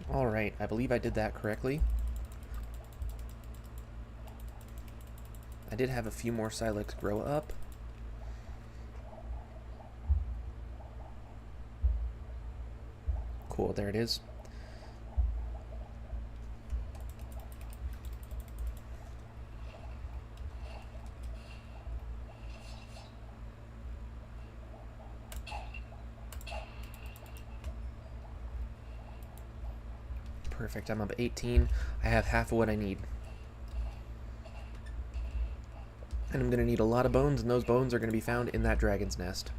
Alright, I believe I did that correctly. I did have a few more Silex grow up. Cool, there it is. Perfect, I'm up 18. I have half of what I need. And I'm going to need a lot of bones, and those bones are going to be found in that dragon's nest.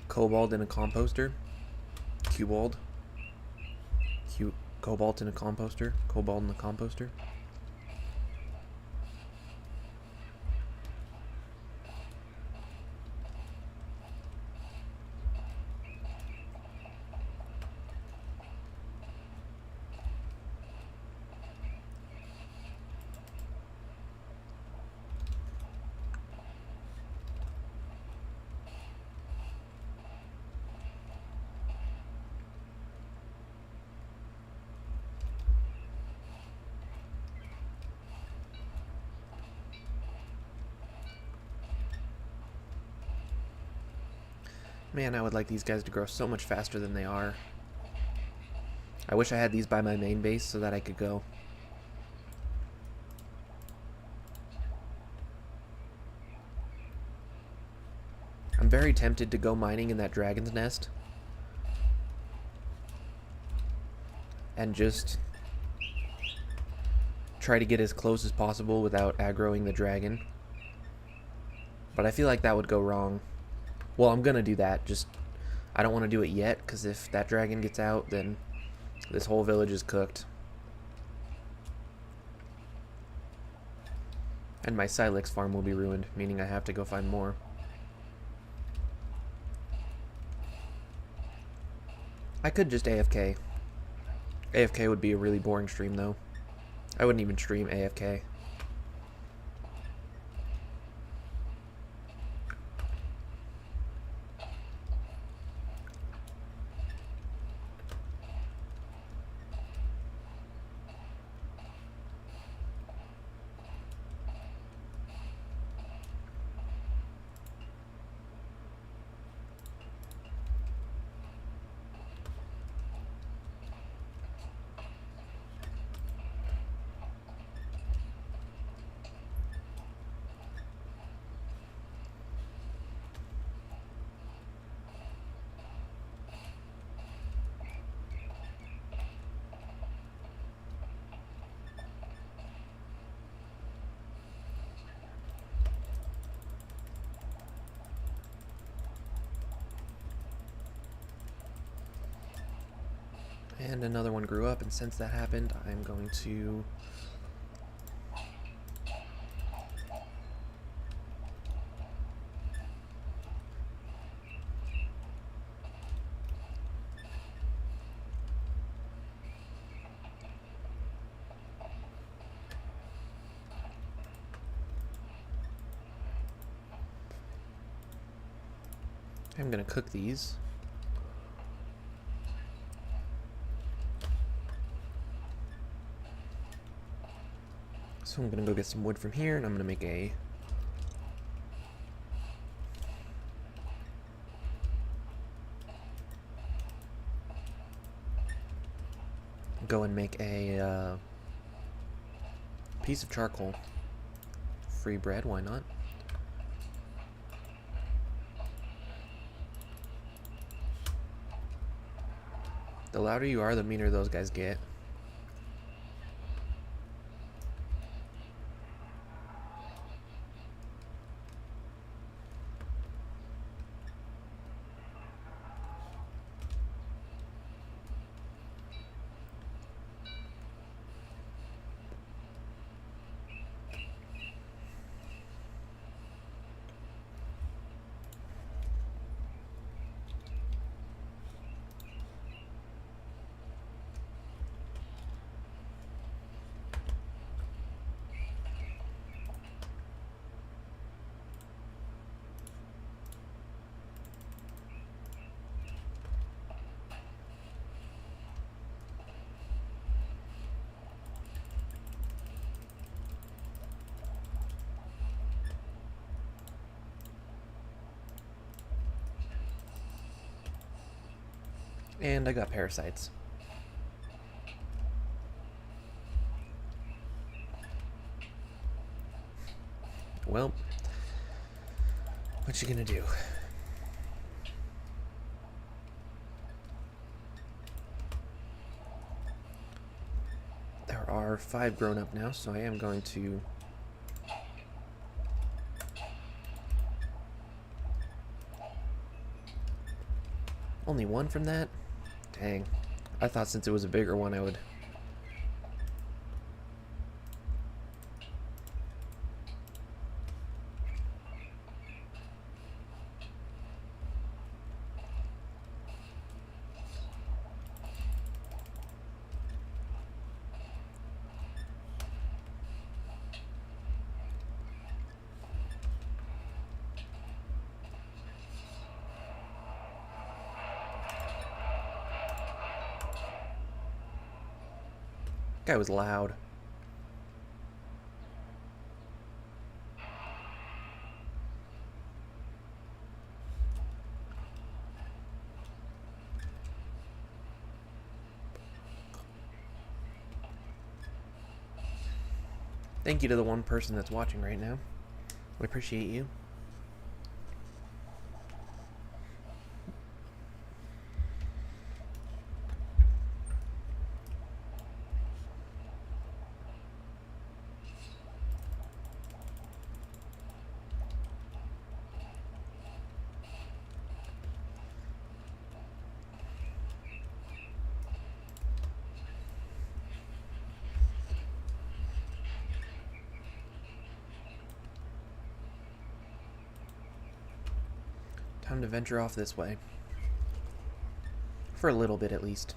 Cobalt in a composter. Cobalt. Cobalt in a composter. Cobalt in a composter. Man, I would like these guys to grow so much faster than they are. I wish I had these by my main base so that I could go. I'm very tempted to go mining in that dragon's nest. And just try to get as close as possible without aggroing the dragon. But I feel like that would go wrong. Well, I'm gonna do that, just I don't want to do it yet, because if that dragon gets out, then this whole village is cooked. And my Silex farm will be ruined, meaning I have to go find more. I could just AFK. AFK would be a really boring stream, though. I wouldn't even stream AFK. And another one grew up, and since that happened, I'm going to cook these. So I'm gonna go get some wood from here, and I'm gonna make a piece of charcoal. Free bread, why not? The louder you are, the meaner those guys get. And I got parasites. Well, what you gonna do? There are 5 grown up now, so I am going to only 1 from that? Dang. I thought since it was a bigger one I would. Guy was loud. Thank you to the 1 person that's watching right now. We appreciate you. Time to venture off this way. For a little bit, at least.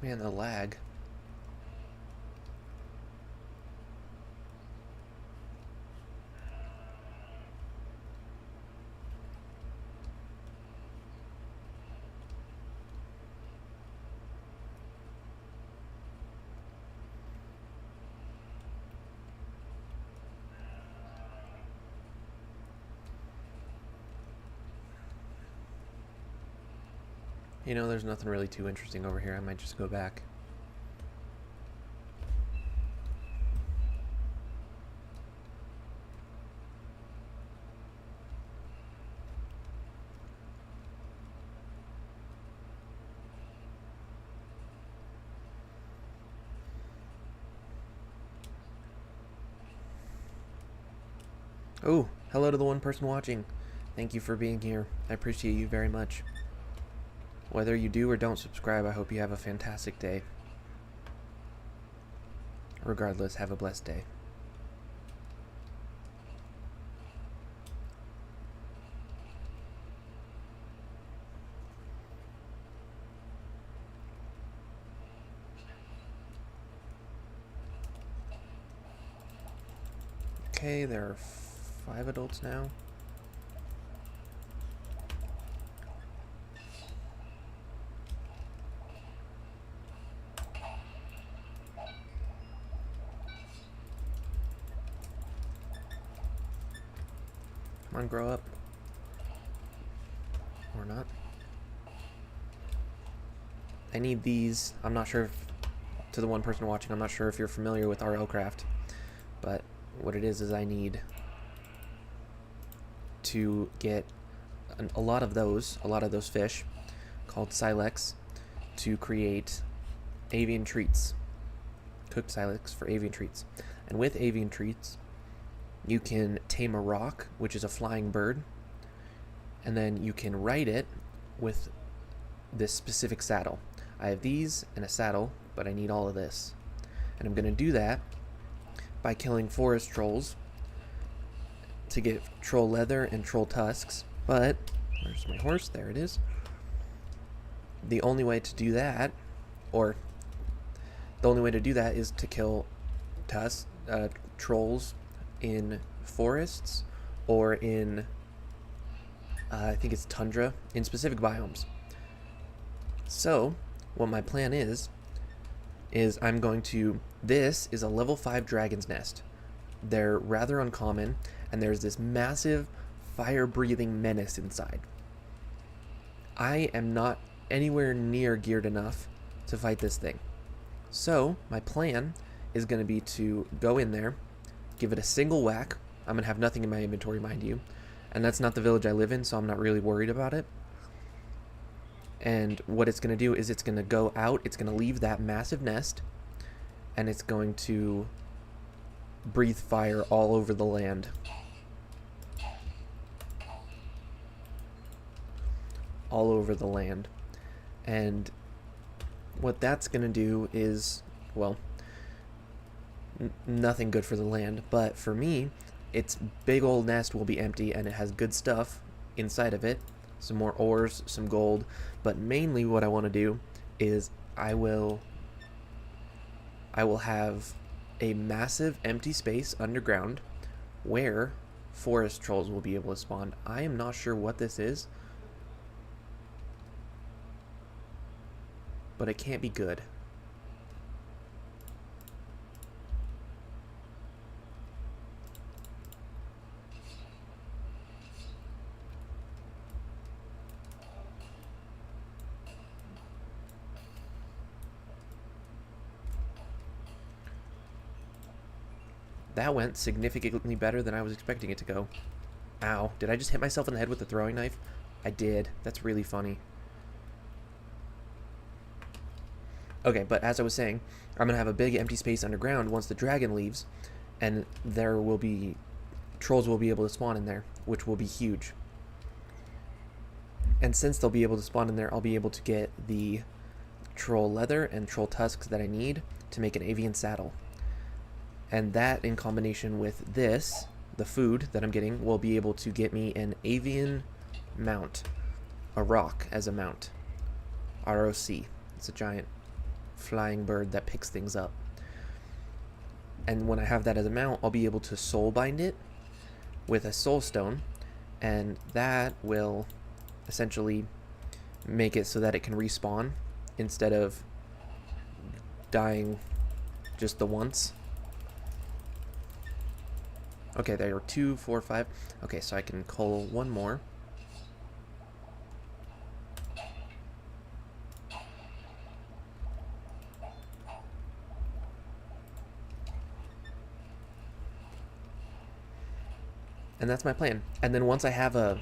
Man, the lag. You know, there's nothing really too interesting over here. I might just go back. Oh, hello to the 1 person watching. Thank you for being here. I appreciate you very much. Whether you do or don't subscribe, I hope you have a fantastic day. Regardless, have a blessed day. Okay, there are 5 adults now. Come on, grow up. Or not. I need these. I'm not sure if, to the 1 person watching, I'm not sure if you're familiar with RLcraft, but what it is I need to get a lot of those fish called silex to create avian treats. Cooked silex for avian treats. And with avian treats, you can tame a roc, which is a flying bird, and then you can ride it with this specific saddle. I have these and a saddle, but I need all of this. And I'm going to do that by killing forest trolls to get troll leather and troll tusks. But, where's my horse? There it is. The only way to do that, is to kill trolls in forests or in I think it's tundra, in specific biomes. So, what my plan is I'm going to... This is a level 5 dragon's nest. They're rather uncommon, and there's this massive fire-breathing menace inside. I am not anywhere near geared enough to fight this thing. So, my plan is going to be to go in there, give it a single whack. I'm going to have nothing in my inventory, mind you. And that's not the village I live in, so I'm not really worried about it. And what it's going to do is it's going to go out, it's going to leave that massive nest, and it's going to breathe fire all over the land. All over the land. And what that's going to do is, well, nothing good for the land, but for me, its big old nest will be empty, and it has good stuff inside of it. Some more ores, some gold, but mainly what I want to do is I will have a massive empty space underground where forest trolls will be able to spawn. I am not sure what this is, but it can't be good. That went significantly better than I was expecting it to go. Ow, did I just hit myself in the head with the throwing knife? I did. That's really funny. Okay, but as I was saying, I'm going to have a big empty space underground once the dragon leaves, and there will be... trolls will be able to spawn in there, which will be huge. And since they'll be able to spawn in there, I'll be able to get the troll leather and troll tusks that I need to make an avian saddle. And that, in combination with this, the food that I'm getting, will be able to get me an avian mount. A roc as a mount. ROC. It's a giant flying bird that picks things up. And when I have that as a mount, I'll be able to soul bind it with a soul stone, and that will essentially make it so that it can respawn instead of dying just the once. Okay, there are 2, 4, 5. Okay, so I can cull one more. And that's my plan. And then once I have a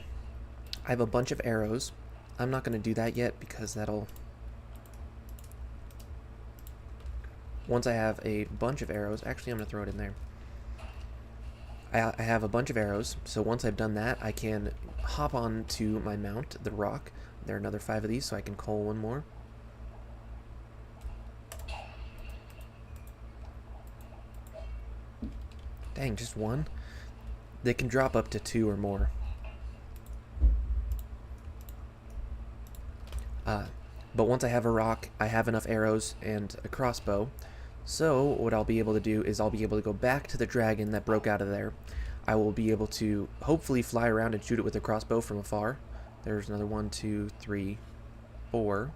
bunch of arrows. I'm not going to do that yet because that'll... Once I have a bunch of arrows, actually I'm going to throw it in there. I have a bunch of arrows, so once I've done that, I can hop on to my mount, the roc. There are another 5 of these, so I can cull one more. Dang, just one? They can drop up to 2 or more. But once I have a roc, I have enough arrows and a crossbow. So what I'll be able to do is I'll be able to go back to the dragon that broke out of there. I will be able to hopefully fly around and shoot it with a crossbow from afar. There's another 1, 2, 3, 4.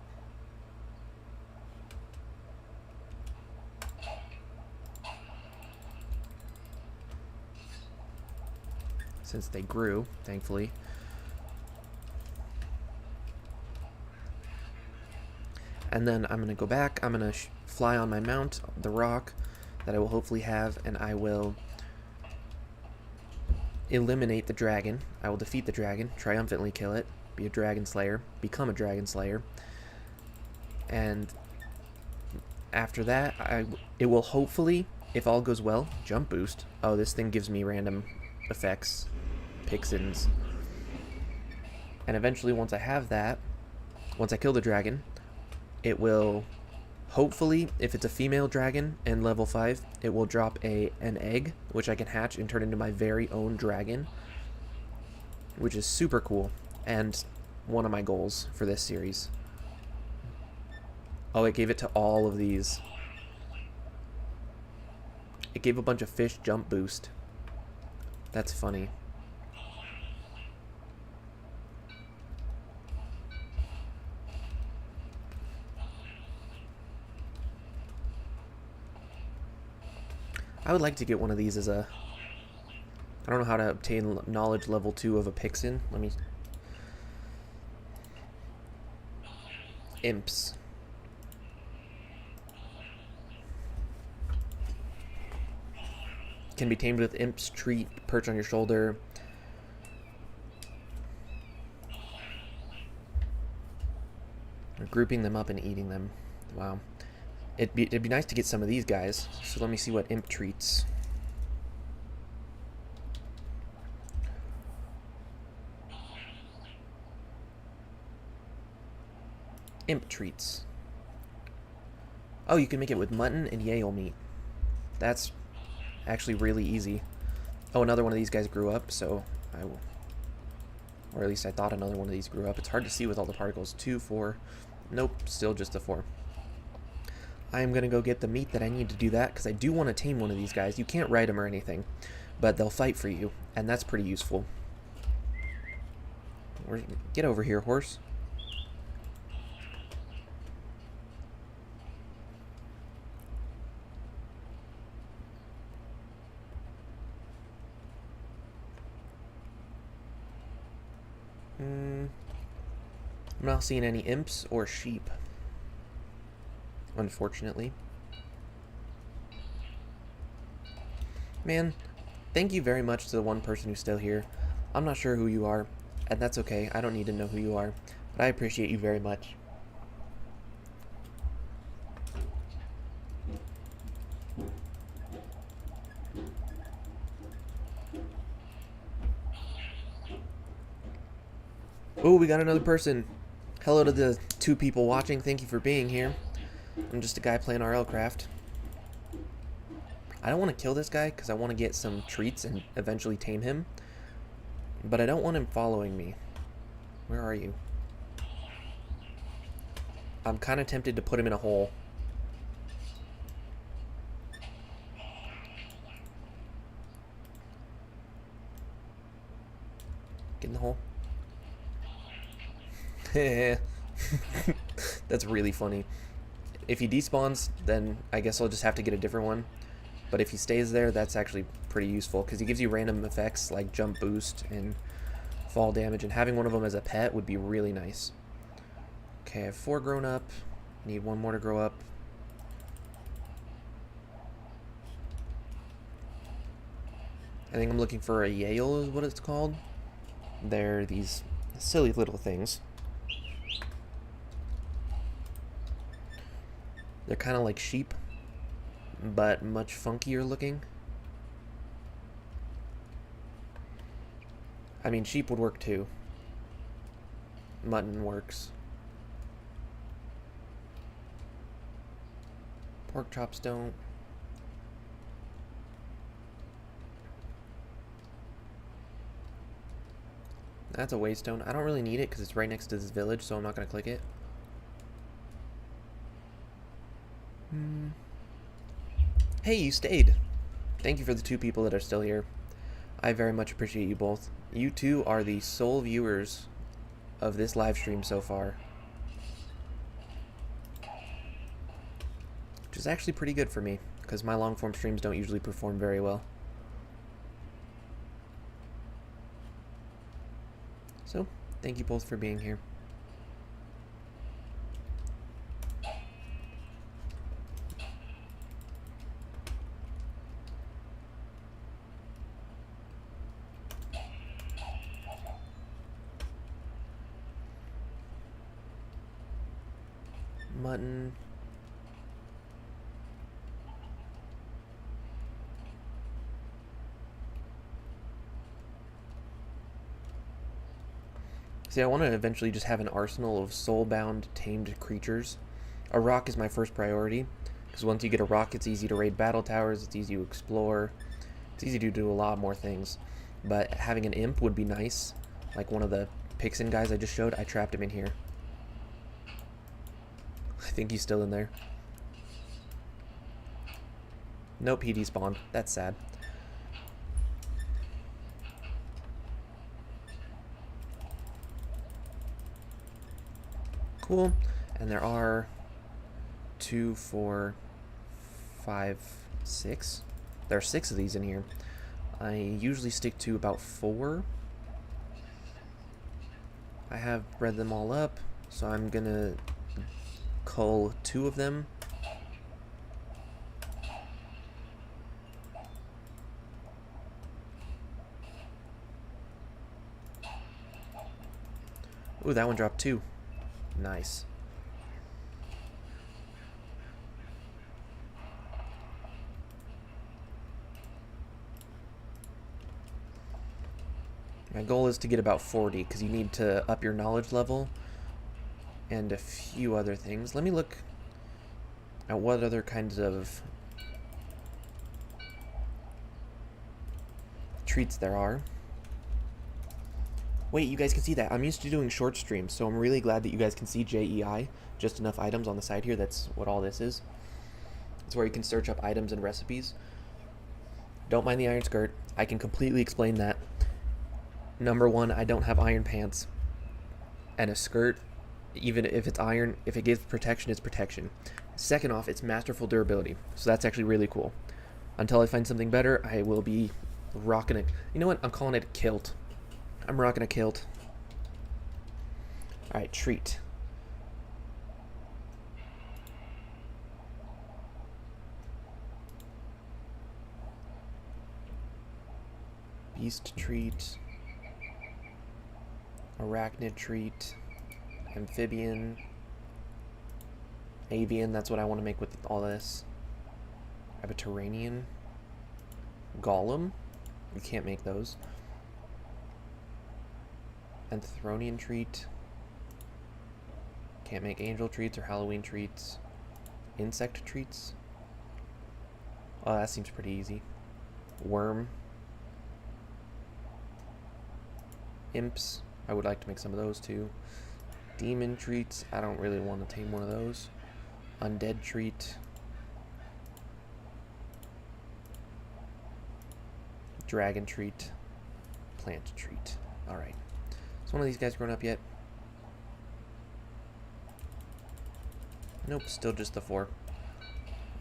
Since they grew, thankfully. And then I'm going to go back, I'm going to fly on my mount, the roc that I will hopefully have, and I will eliminate the dragon. I will defeat the dragon, triumphantly kill it, be a dragon slayer, become a dragon slayer. And after that, it will hopefully, if all goes well, jump boost. Oh, this thing gives me random effects, pixins. And eventually, once I have that, once I kill the dragon, it will, hopefully, if it's a female dragon and level 5, it will drop an egg, which I can hatch and turn into my very own dragon, which is super cool, and one of my goals for this series. Oh, it gave it to all of these. It gave a bunch of fish jump boost. That's funny. I would like to get one of these as a... I don't know how to obtain knowledge level 2 of a Pixin. Let me... Imps. Can be tamed with Imp's treat, perch on your shoulder. Or grouping them up and eating them. Wow. It'd be nice to get some of these guys. So let me see what Imp treats. Imp treats. Oh, you can make it with mutton and Yale meat. That's actually really easy. Oh, another one of these guys grew up, so I will... Or at least I thought another one of these grew up. It's hard to see with all the particles. 2, 4... Nope, still just a 4. I am going to go get the meat that I need to do that, because I do want to tame one of these guys. You can't ride them or anything, but they'll fight for you, and that's pretty useful. Get over here, horse. I'm not seeing any imps or sheep, unfortunately. Man, thank you very much to the one person who's still here. I'm not sure who you are, and that's okay. I don't need to know who you are, but I appreciate you very much. Oh, we got another person. Hello to the 2 people watching. Thank you for being here. I'm just a guy playing RLcraft. I don't want to kill this guy because I want to get some treats and eventually tame him. But I don't want him following me. Where are you? I'm kind of tempted to put him in a hole. Get in the hole. That's really funny. If he despawns, then I guess I'll just have to get a different one. But if he stays there, that's actually pretty useful, because he gives you random effects like jump boost and fall damage, and having one of them as a pet would be really nice. Okay, I have 4 grown up. Need 1 more to grow up. I think I'm looking for a Yale is what it's called. They're these silly little things. They're kind of like sheep, but much funkier looking. I mean, sheep would work too. Mutton works. Pork chops don't. That's a waystone. I don't really need it because it's right next to this village, so I'm not going to click it. Hey, you stayed. Thank you for the 2 people that are still here. I very much appreciate you both. You 2 are the sole viewers of this live stream so far, which is actually pretty good for me because my long form streams don't usually perform very well. So, thank you both for being here. Mutton. See, I want to eventually just have an arsenal of soul-bound, tamed creatures. A rock is my first priority, because once you get a rock, it's easy to raid battle towers, it's easy to explore, it's easy to do a lot more things. But having an imp would be nice, like one of the Pixin guys I just showed. I trapped him in here. I think he's still in there. Nope, he despawned. That's sad. Cool. And there are 2, 4, 5, 6. There are 6 of these in here. I usually stick to about 4. I have bred them all up, so I'm gonna cull 2 of them. Ooh, that one dropped 2. Nice. My goal is to get about 40, because you need to up your knowledge level and a few other things. Let me look at what other kinds of treats there are. Wait, you guys can see that. I'm used to doing short streams, so I'm really glad that you guys can see JEI, just enough items on the side here. That's what all this is. It's where you can search up items and recipes. Don't mind the iron skirt. I can completely explain that. Number 1, I don't have iron pants. And a skirt, even if it's iron, if it gives protection, it's protection. Second off, it's masterful durability. So that's actually really cool. Until I find something better, I will be rocking it. You know what? I'm calling it a kilt. I'm rocking a kilt. Alright, treat. Beast treat. Arachnid treat. Amphibian. Avian, that's what I want to make with all this. I have a Terranian. Golem. You can't make those. Anthronian treat. Can't make angel treats or Halloween treats. Insect treats. Oh, that seems pretty easy. Worm. Imps. I would like to make some of those too. Demon treats. I don't really want to tame one of those. Undead treat. Dragon treat. Plant treat. Alright. Is one of these guys grown up yet? Nope, still just the 4.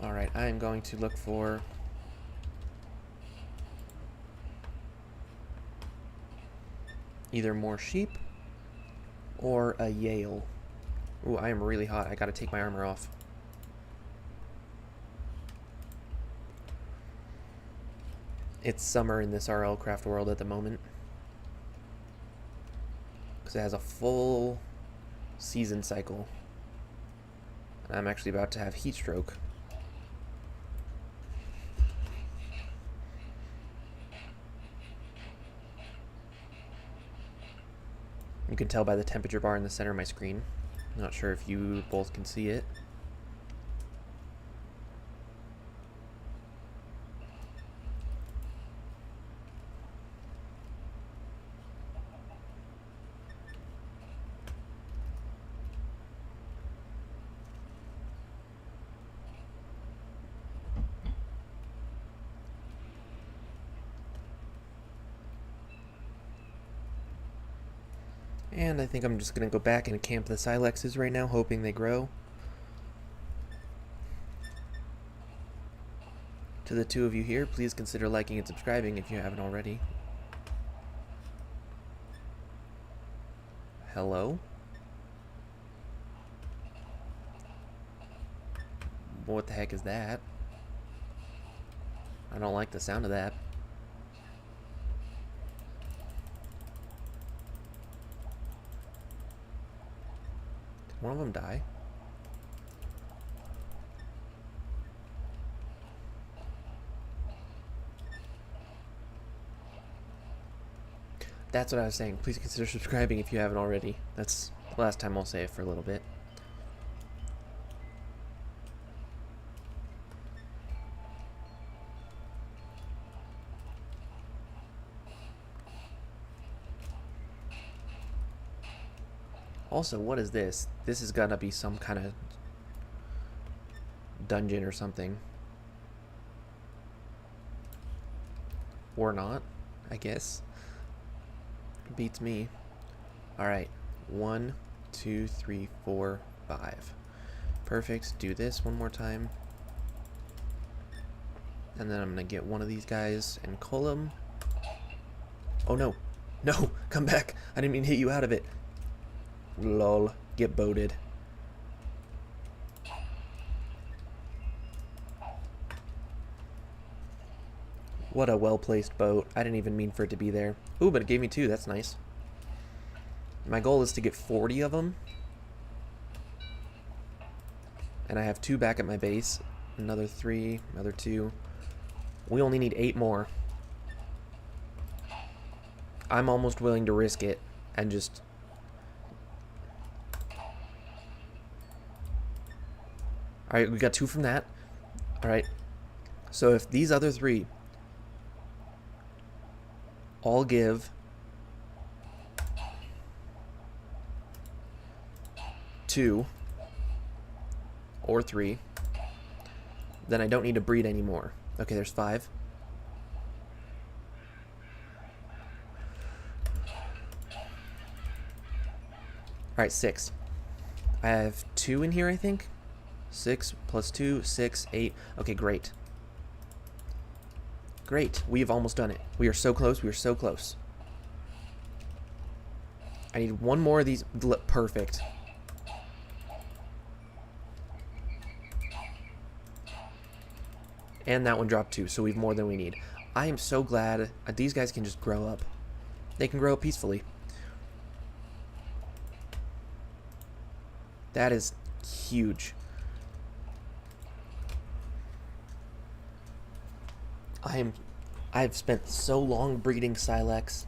Alright, I am going to look for either more sheep or a Yale. Ooh, I am really hot. I gotta take my armor off. It's summer in this RLcraft world at the moment, because it has a full season cycle. And I'm actually about to have heat stroke. You can tell by the temperature bar in the center of my screen. Not sure if you both can see it. And I think I'm just going to go back and camp the silexes right now, hoping they grow. To the 2 of you here, please consider liking and subscribing if you haven't already. Hello? What the heck is that? I don't like the sound of that. Did one of them die? That's what I was saying. Please consider subscribing if you haven't already. That's the last time I'll say it for a little bit. Also, what is this? This is gonna be some kind of dungeon or something. Or not, I guess. Beats me. Alright. 1, 2, 3, 4, 5. Perfect. Do this one more time. And then I'm gonna get one of these guys and cull him. Oh no. No! Come back! I didn't mean to hit you out of it. Lol. Get boated. What a well-placed boat. I didn't even mean for it to be there. Ooh, but it gave me 2. That's nice. My goal is to get 40 of them. And I have 2 back at my base. Another 3. Another 2. We only need 8 more. I'm almost willing to risk it and just... Alright, we got 2 from that. Alright. So if these other 3 all give 2 or 3, then I don't need to breed anymore. Okay, there's 5. Alright, 6. I have 2 in here, I think. 6 plus 2, 6, 8. Okay, great. Great. We have almost done it. We are so close. We are so close. I need 1 more of these. Perfect. And that one dropped 2, so we have more than we need. I am so glad these guys can just grow up. They can grow up peacefully. That is huge. I've spent so long breeding Silex.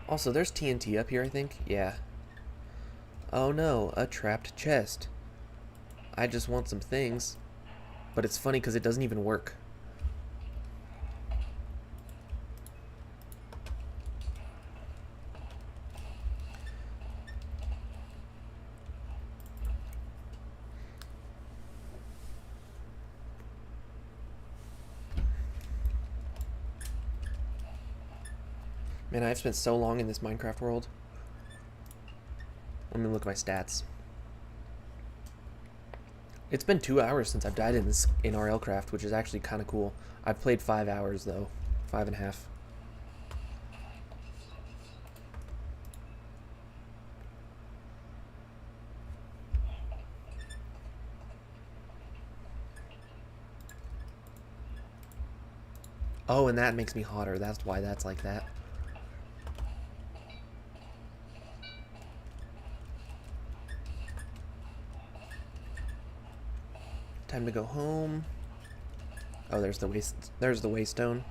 Also, there's TNT up here, I think. Yeah. Oh no, a trapped chest. I just want some things. But it's funny because it doesn't even work. Man, I've spent so long in this Minecraft world. Let me look at my stats. It's been 2 hours since I've died in RLcraft, which is actually kind of cool. I've played 5 hours though, 5.5. Oh, and that makes me hotter. That's why that's like that. Time to go home. Oh, there's the waystone. There's the waystone.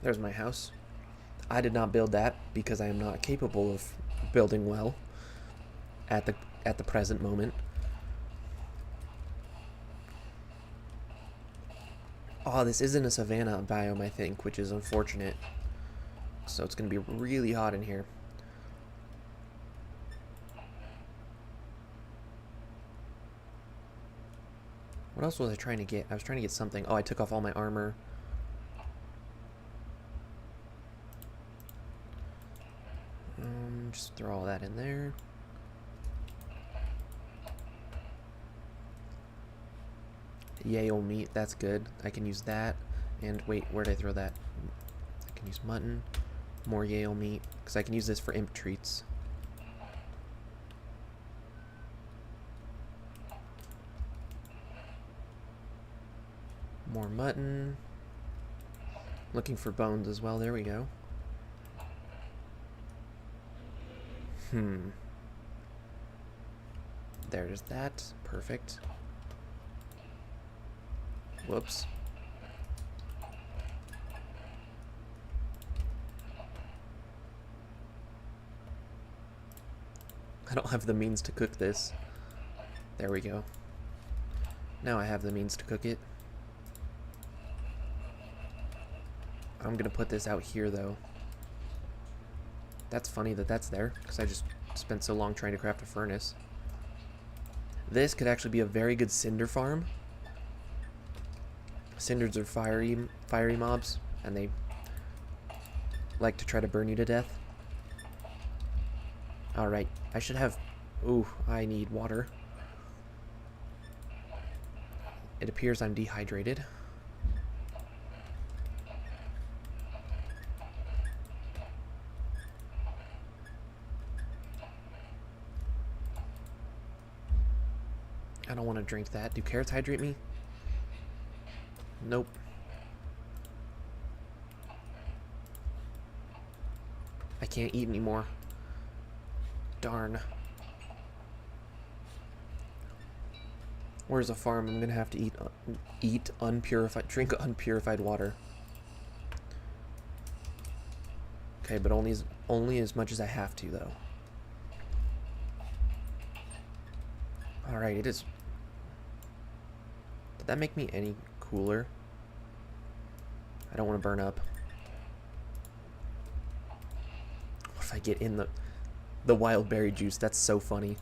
There's my house. I did not build that because I am not capable of building well at the present moment. Oh, this isn't a savanna biome, I think, which is unfortunate. So it's going to be really hot in here. What else was I trying to get? I was trying to get something. Oh, I took off all my armor. Just throw all that in there. Yale meat, that's good. I can use that. And wait, where did I throw that? I can use mutton. More Yale meat, because I can use this for imp treats. More mutton. Looking for bones as well. There we go. There's that. Perfect. Whoops. I don't have the means to cook this. There we go. Now I have the means to cook it. I'm gonna put this out here though. That's funny that that's there, because I just spent so long trying to craft a furnace. This could actually be a very good cinder farm. Cinders are fiery mobs, and they like to try to burn you to death. Alright, I should have... Ooh, I need water. It appears I'm dehydrated. I don't want to drink that. Do carrots hydrate me? Nope. I can't eat anymore. Darn. Where's a farm? I'm gonna have to drink unpurified water. Okay, but only as much as I have to, though. All right, it is. Did that make me any cooler? I don't want to burn up. What if I get in the wild berry juice? That's so funny.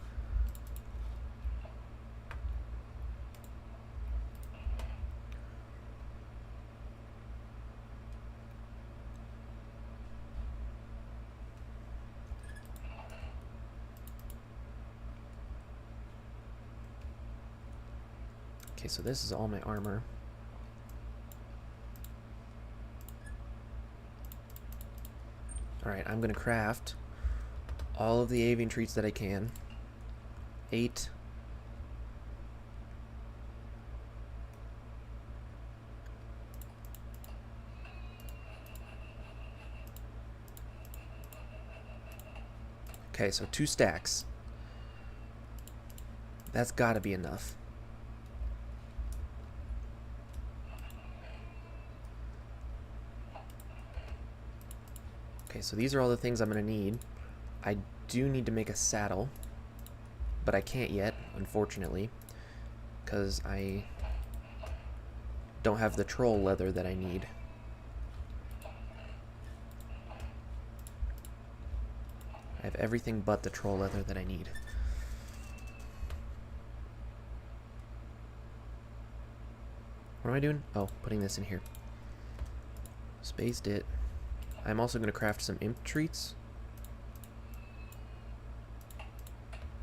Okay, so this is all my armor. Alright, I'm gonna craft all of the avian treats that I can. 8. Okay, so 2 stacks. That's gotta be enough. Okay, so these are all the things I'm gonna need. I do need to make a saddle, but I can't yet, unfortunately, because I don't have the troll leather that I need. I have everything but the troll leather that I need. What am I doing? Oh, putting this in here. Spaced it. I'm also going to craft some imp treats,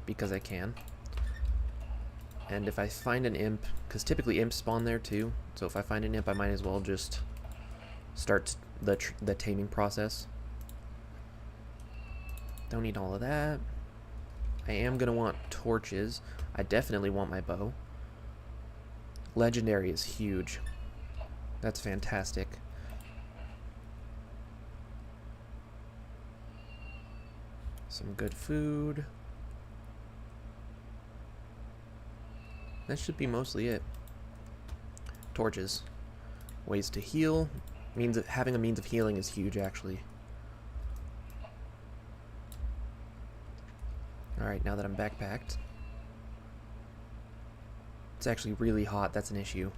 because I can. And if I find an imp, because typically imps spawn there too, so if I find an imp I might as well just start the taming process. Don't need all of that. I am going to want torches. I definitely want my bow. Legendary is huge. That's fantastic. Some good food. That should be mostly it. Torches. Ways to heal. Having a means of healing is huge, actually. Alright, now that I'm backpacked. It's actually really hot, that's an issue.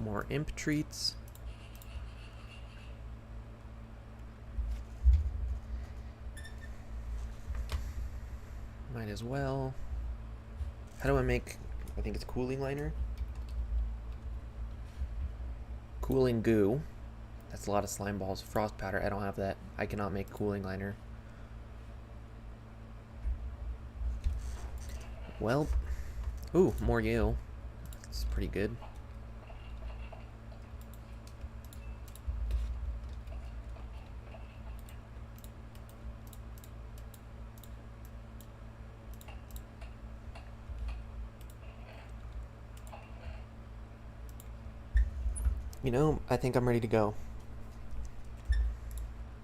More imp treats. Might as well. How do I make, I think it's cooling liner? Cooling goo. That's a lot of slime balls. Frost powder, I don't have that. I cannot make cooling liner. Well, ooh, more Yale. That's pretty good. You know, I think I'm ready to go.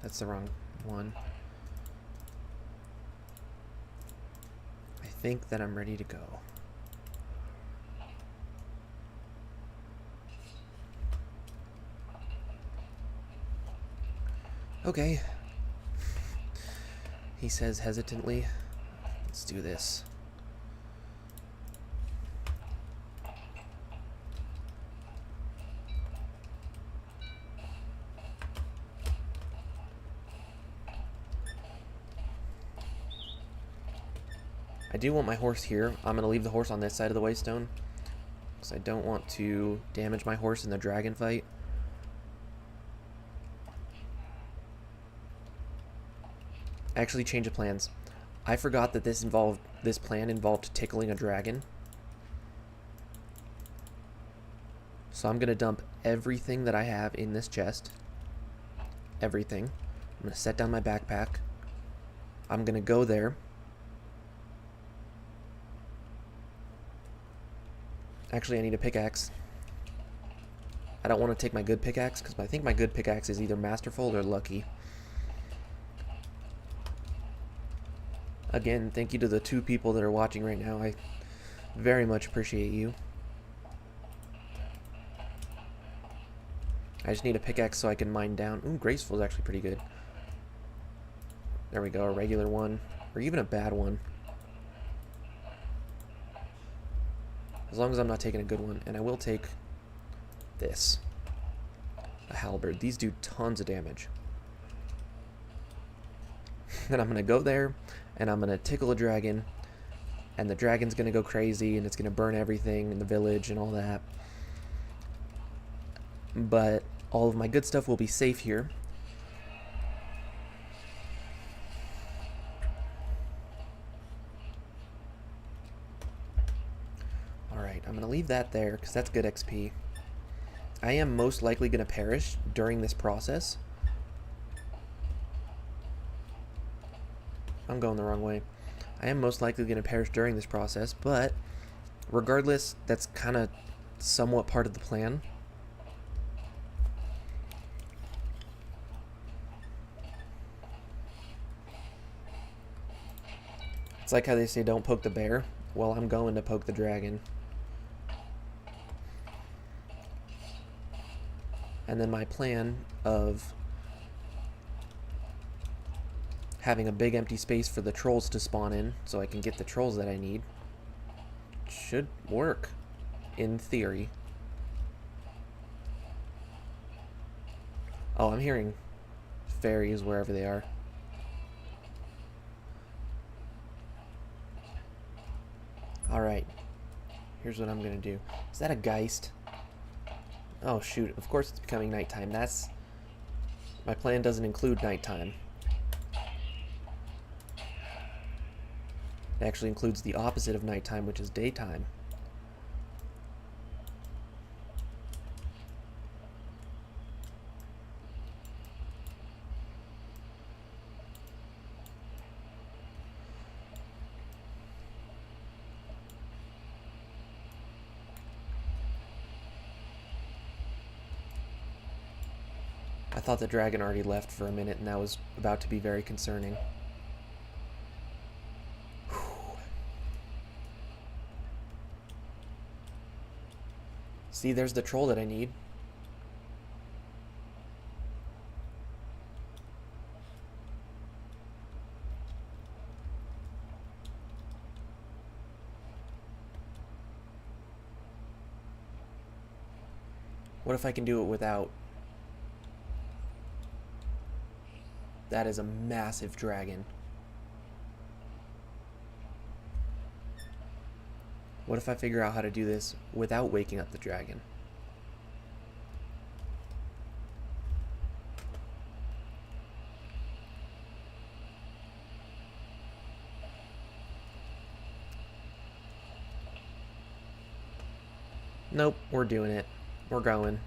That's the wrong one. I think that I'm ready to go. Okay. He says hesitantly. Let's do this. I do want my horse here. I'm going to leave the horse on this side of the waystone, because I don't want to damage my horse in the dragon fight. I actually changed the plans. I forgot that this plan involved tickling a dragon. So I'm going to dump everything that I have in this chest. Everything. I'm going to set down my backpack. I'm going to go there. Actually, I need a pickaxe. I don't want to take my good pickaxe, because I think my good pickaxe is either masterful or lucky. Again, thank you to the 2 people that are watching right now. I very much appreciate you. I just need a pickaxe so I can mine down. Ooh, graceful is actually pretty good. There we go, a regular one. Or even a bad one. As long as I'm not taking a good one. And I will take this. A halberd. These do tons of damage. And I'm going to go there, and I'm going to tickle a dragon, and the dragon's going to go crazy, and it's going to burn everything in the village and all that. But all of my good stuff will be safe here. Alright, I'm going to leave that there, because that's good XP. I am most likely going to perish during this process. I'm going the wrong way. I am most likely going to perish during this process, but regardless, that's kind of somewhat part of the plan. It's like how they say don't poke the bear. Well, I'm going to poke the dragon. And then my plan of having a big empty space for the trolls to spawn in so I can get the trolls that I need should work, in theory. Oh, I'm hearing fairies wherever they are. Alright. Here's what I'm gonna do. Is that a Geist? Oh shoot, of course it's becoming nighttime. My plan doesn't include nighttime. It actually includes the opposite of nighttime, which is daytime. I thought the dragon already left for a minute, and that was about to be very concerning. See, there's the troll that I need. What if I can do it without? That is a massive dragon. What if I figure out how to do this without waking up the dragon? Nope, we're doing it. We're going.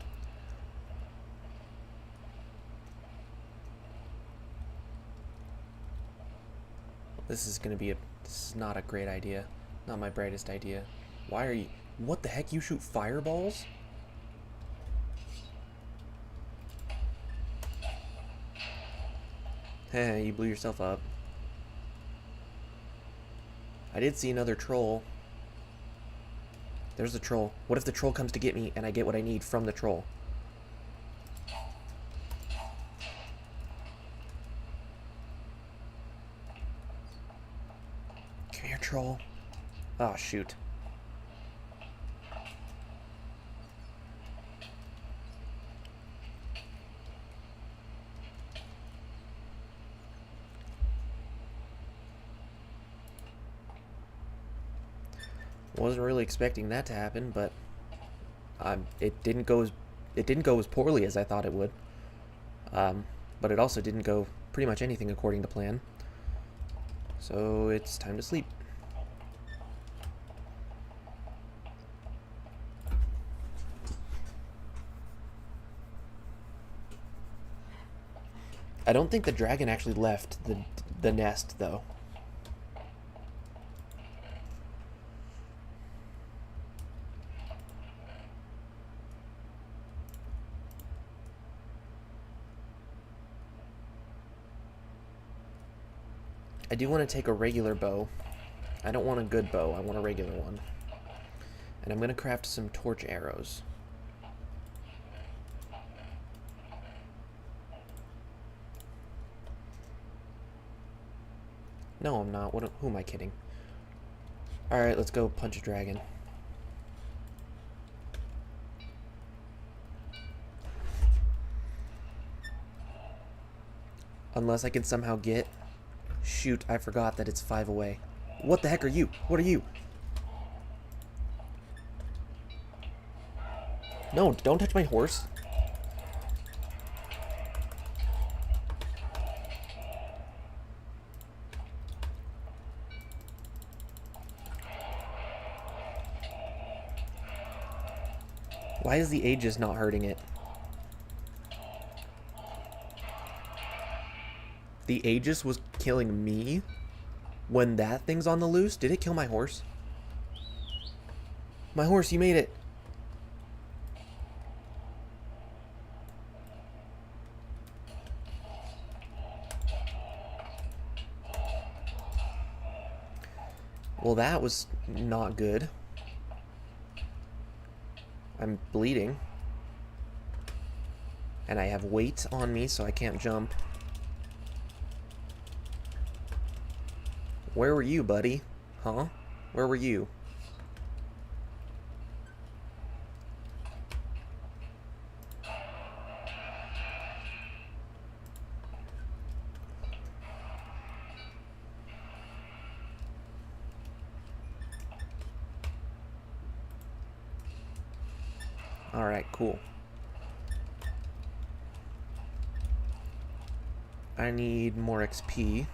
This is not a great idea. Not my brightest idea. Why are you... What the heck? You shoot fireballs? Heh, you blew yourself up. I did see another troll. There's the troll. What if the troll comes to get me and I get what I need from the troll? Come here, troll. Oh, shoot. Wasn't really expecting that to happen, but it didn't go as poorly as I thought it would. But it also didn't go pretty much anything according to plan. So it's time to sleep. I don't think the dragon actually left the nest, though. I do want to take a regular bow. I don't want a good bow, I want a regular one. And I'm going to craft some torch arrows. No, I'm not. Who am I kidding? Alright, let's go punch a dragon. Unless I can somehow get... Shoot, I forgot that it's 5 away. What the heck are you? What are you? No, don't touch my horse. Why is the Aegis not hurting it? The Aegis was killing me when that thing's on the loose. Did it kill my horse? My horse, you made it. Well, that was not good. I'm bleeding. And I have weight on me, so I can't jump. Where were you, buddy? Huh? Where were you? Alright, cool. I need more XP.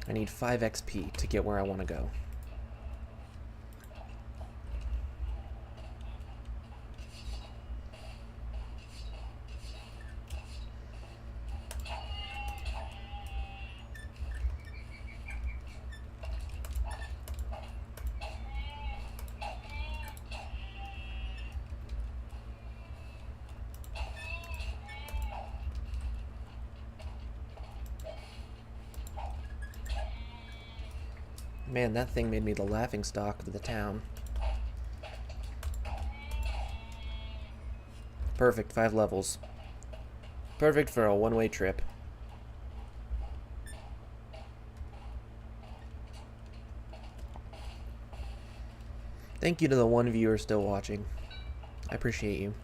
I need 5 XP to get where I want to go. Man, that thing made me the laughingstock of the town. Perfect, 5 levels. Perfect for a one-way trip. Thank you to the one viewer still watching. I appreciate you.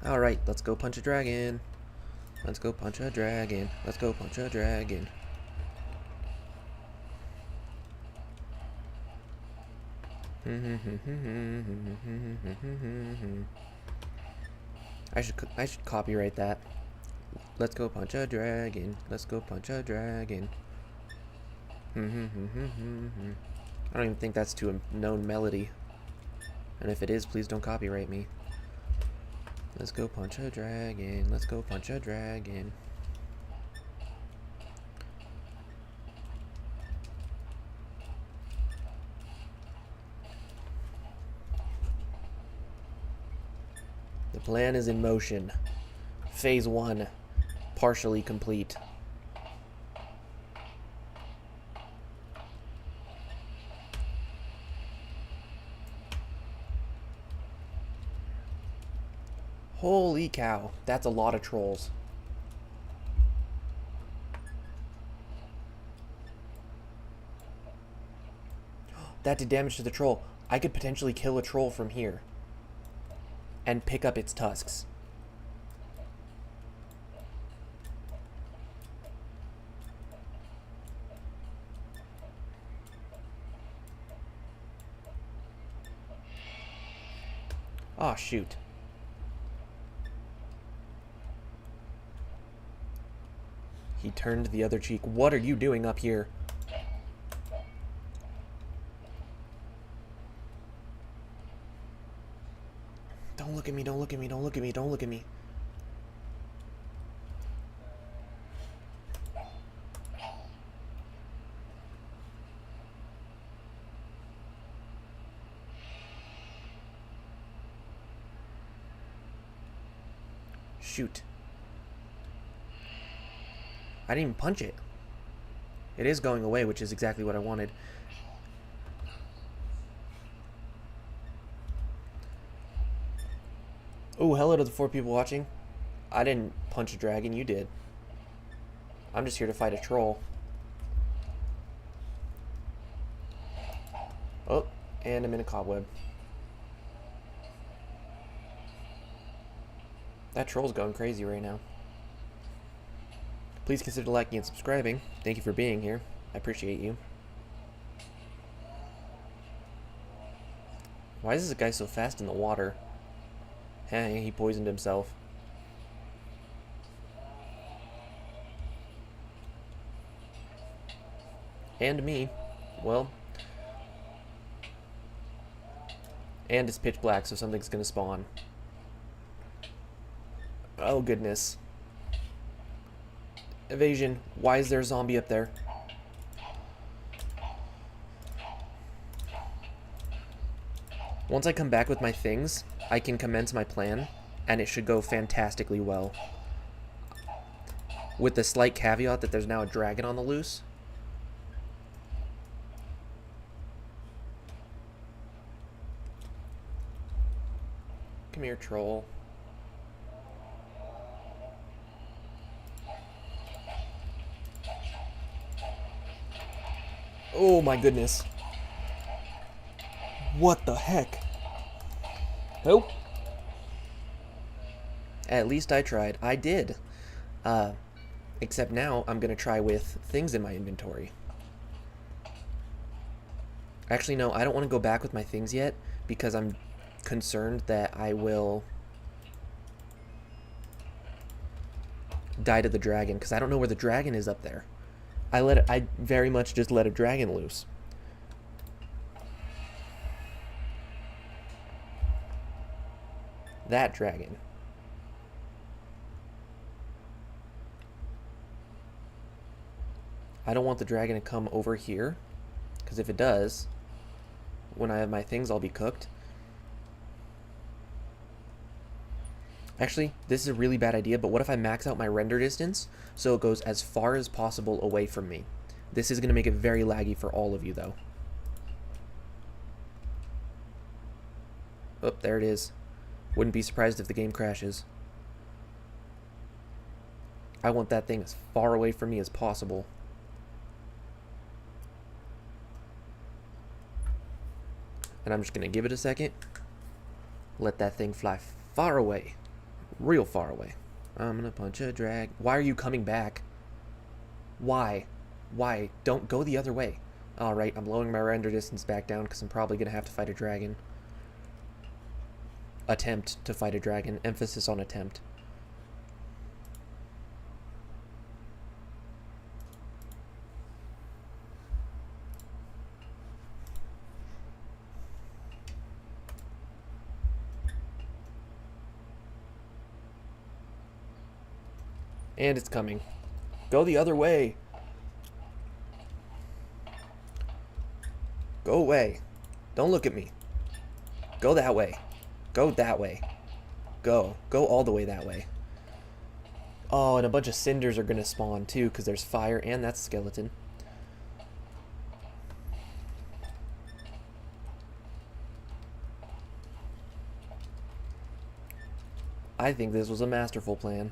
Alright, let's go punch a dragon. Let's go punch a dragon. Let's go punch a dragon. I should copyright that. Let's go punch a dragon. Let's go punch a dragon. I don't even think that's to a known melody. And if it is, please don't copyright me. Let's go punch a dragon. Let's go punch a dragon. The plan is in motion. Phase 1, partially complete. Holy cow. That's a lot of trolls. That did damage to the troll. I could potentially kill a troll from here and pick up its tusks. Oh, shoot. He turned the other cheek. What are you doing up here? Don't look at me, don't look at me, don't look at me, don't look at me. Shoot. I didn't even punch it. It is going away, which is exactly what I wanted. Oh, hello to the 4 people watching. I didn't punch a dragon, you did. I'm just here to fight a troll. Oh, and I'm in a cobweb. That troll's going crazy right now. Please consider liking and subscribing. Thank you for being here. I appreciate you. Why is this guy so fast in the water? Hey, he poisoned himself. And me. Well. And it's pitch black, so something's gonna spawn. Oh, goodness. Evasion. Why is there a zombie up there? Once I come back with my things, I can commence my plan, and it should go fantastically well. With the slight caveat that there's now a dragon on the loose. Come here, troll. Oh my goodness. What the heck? Nope. At least I tried. I did. Except now I'm going to try with things in my inventory. Actually, no, I don't want to go back with my things yet because I'm concerned that I will die to the dragon because I don't know where the dragon is up there. I very much just let a dragon loose. That dragon. I don't want the dragon to come over here, because if it does, when I have my things, I'll be cooked. Actually, this is a really bad idea, but what if I max out my render distance so it goes as far as possible away from me? This is going to make it very laggy for all of you, though. Oh, there it is. Wouldn't be surprised if the game crashes. I want that thing as far away from me as possible. And I'm just going to give it a second. Let that thing fly far away. Real far away. I'm going to punch a drag. Why are you coming back? Why? Why? Don't go the other way. Alright, I'm lowering my render distance back down because I'm probably going to have to fight a dragon. Attempt to fight a dragon. Emphasis on attempt. And it's coming. Go the other way. Go away. Don't look at me. Go that way. Go that way. Go. Go all the way that way. Oh, and a bunch of cinders are going to spawn too because there's fire and that's a skeleton. I think this was a masterful plan.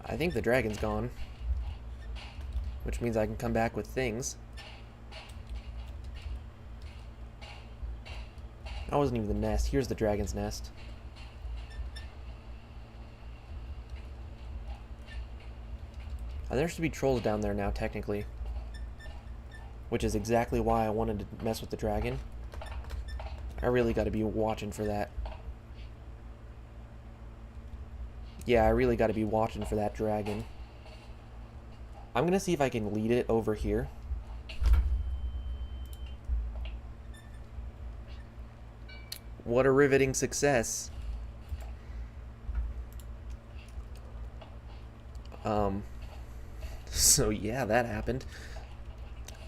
I think the dragon's gone, which means I can come back with things. That wasn't even the nest. Here's the dragon's nest. And there should be trolls down there now, technically. Which is exactly why I wanted to mess with the dragon. I really got to be watching for that. Yeah, I really got to be watching for that dragon. I'm going to see if I can lead it over here. What a riveting success. So yeah, that happened.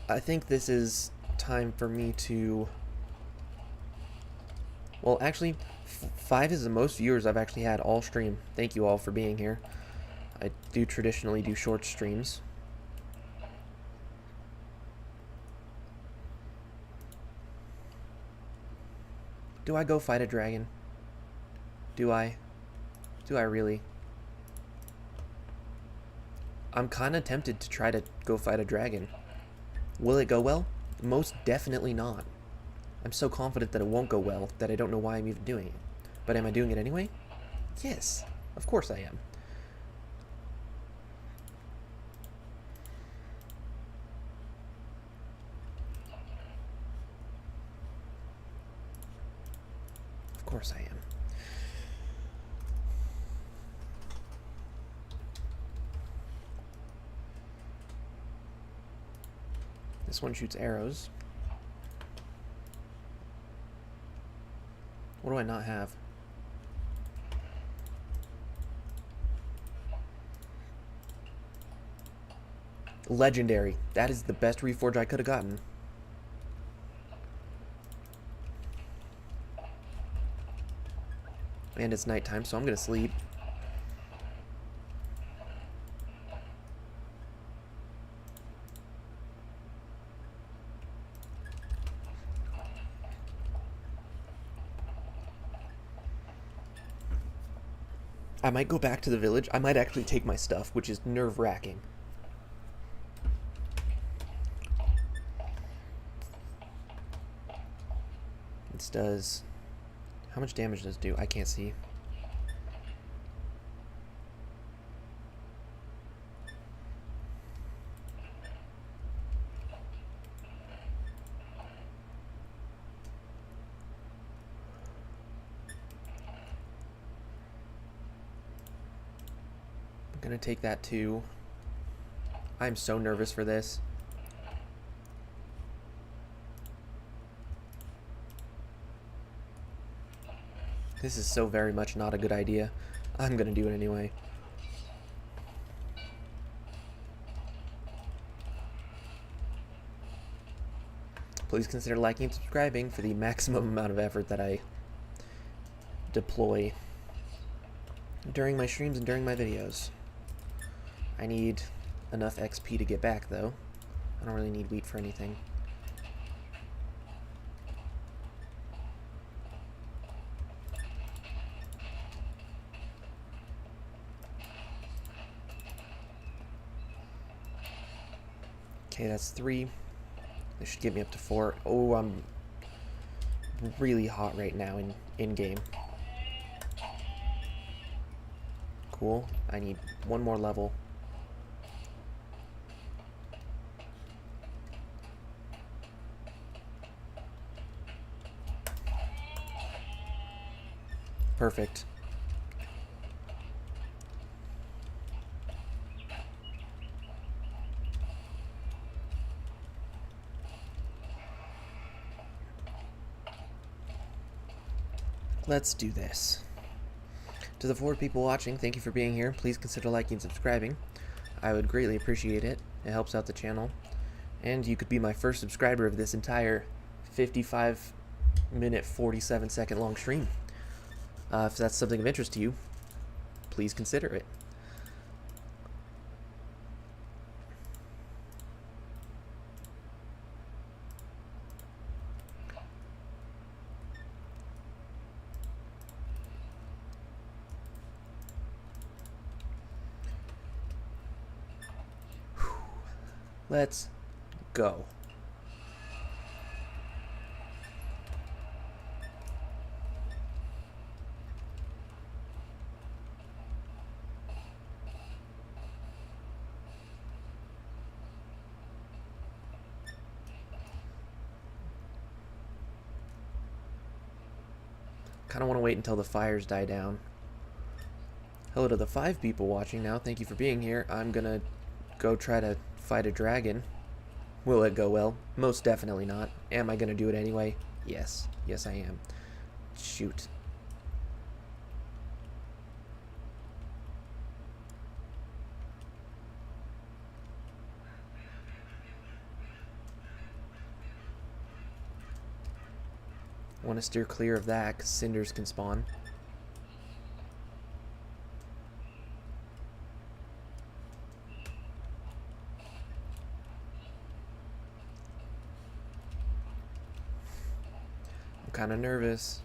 I think this is time for me to... Well, actually, 5 is the most viewers I've actually had all stream. Thank you all for being here. I do traditionally do short streams. Do I go fight a dragon? Do I? Do I really? I'm kind of tempted to try to go fight a dragon. Will it go well? Most definitely not. I'm so confident that it won't go well that I don't know why I'm even doing it. But am I doing it anyway? Yes, of course I am. Of course I am. This one shoots arrows. What do I not have? Legendary. That is the best reforge I could have gotten. And it's nighttime, so I'm gonna sleep. I might go back to the village. I might actually take my stuff, which is nerve-wracking. This does... How much damage does it do? I can't see. I'm gonna take that too. I'm so nervous for this. This is so very much not a good idea. I'm gonna do it anyway. Please consider liking and subscribing for the maximum amount of effort that I deploy during my streams and during my videos. I need enough XP to get back, though. I don't really need wheat for anything. Okay, that's 3. This should get me up to 4. Oh, I'm really hot right now in game. Cool. I need one more level. Perfect. Let's do this. To the 4 people watching, thank you for being here. Please consider liking and subscribing. I would greatly appreciate it. It helps out the channel. And you could be my first subscriber of this entire 55-minute, 47-second long stream. If that's something of interest to you, please consider it. Let's go. Kind of want to wait until the fires die down. Hello to the 5 people watching now. Thank you for being here. I'm gonna go try to fight a dragon. Will it go well? Most definitely not. Am I gonna do it anyway? Yes. Yes, I am. Shoot. I want to steer clear of that because cinders can spawn. I'm kind of nervous.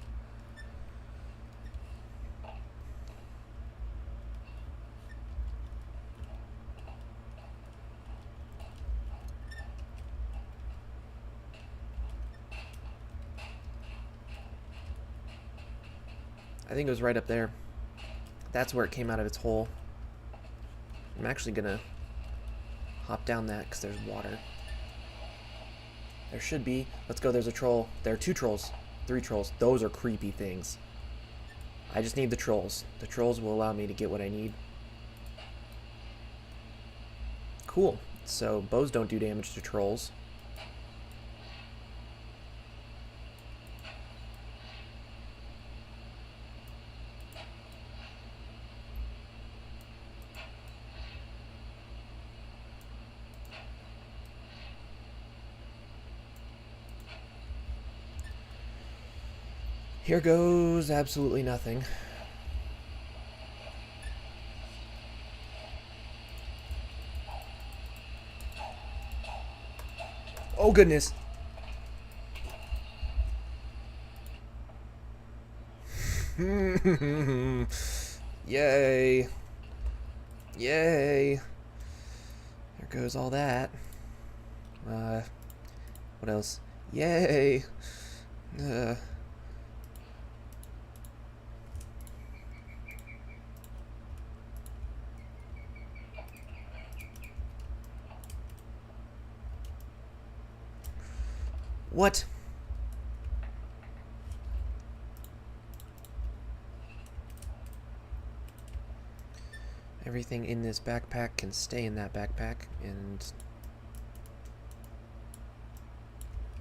I think it was right up there. That's where it came out of its hole. I'm actually gonna hop down that because there's water. There should be. Let's go, there's a troll. There are 2 trolls. 3 trolls. Those are creepy things. I just need the trolls. The trolls will allow me to get what I need. Cool. So bows don't do damage to trolls. Here goes absolutely nothing. Oh goodness. Yay. Yay. There goes all that. What else? Yay. What? Everything in this backpack can stay in that backpack, and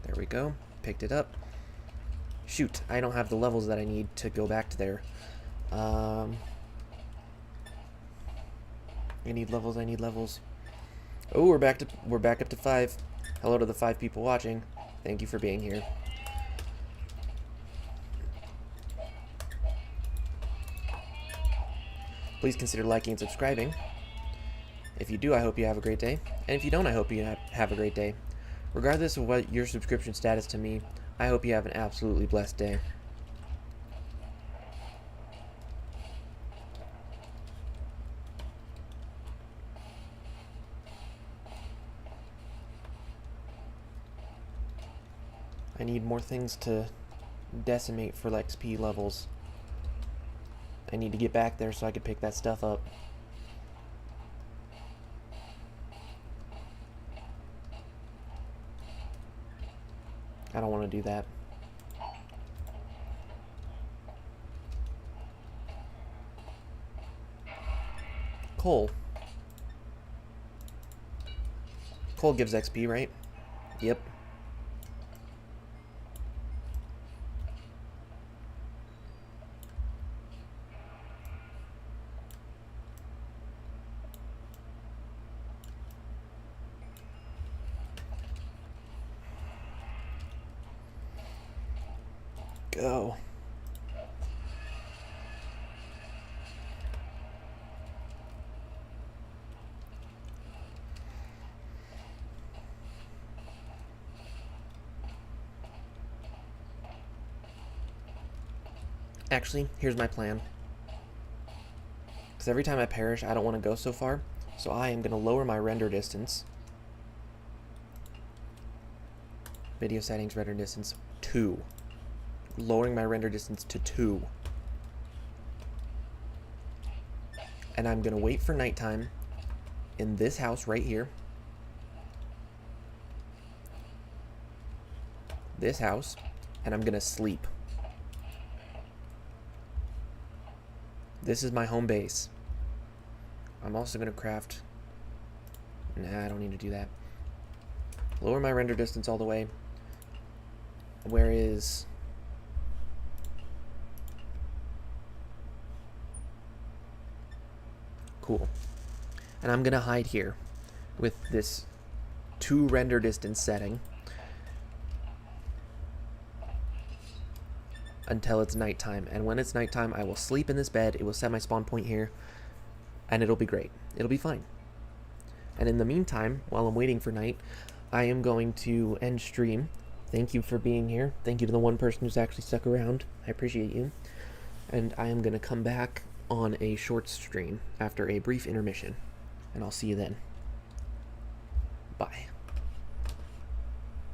there we go. Picked it up. Shoot, I don't have the levels that I need to go back to there. I need levels, I need levels. Oh, we're back up to 5. Hello to the 5 people watching. Thank you for being here. Please consider liking and subscribing. If you do, I hope you have a great day. And if you don't, I hope you have a great day. Regardless of what your subscription status to me, I hope you have an absolutely blessed day. I need more things to decimate for XP levels. I need to get back there so I can pick that stuff up. I don't want to do that. Coal. Coal gives XP, right? Yep. Go. Actually, here's my plan. Because every time I perish, I don't want to go so far. So I am going to lower my render distance. Video settings, render distance, 2. Lowering my render distance to 2. And I'm going to wait for nighttime in this house right here. This house. And I'm going to sleep. This is my home base. I'm also going to craft... Nah, I don't need to do that. Lower my render distance all the way. Where is... Cool. And I'm going to hide here with this 2 render distance setting until it's nighttime. And when it's nighttime, I will sleep in this bed. It will set my spawn point here. And it'll be great. It'll be fine. And in the meantime, while I'm waiting for night, I am going to end stream. Thank you for being here. Thank you to the one person who's actually stuck around. I appreciate you. And I am going to come back on a short stream after a brief intermission. And I'll see you then. Bye.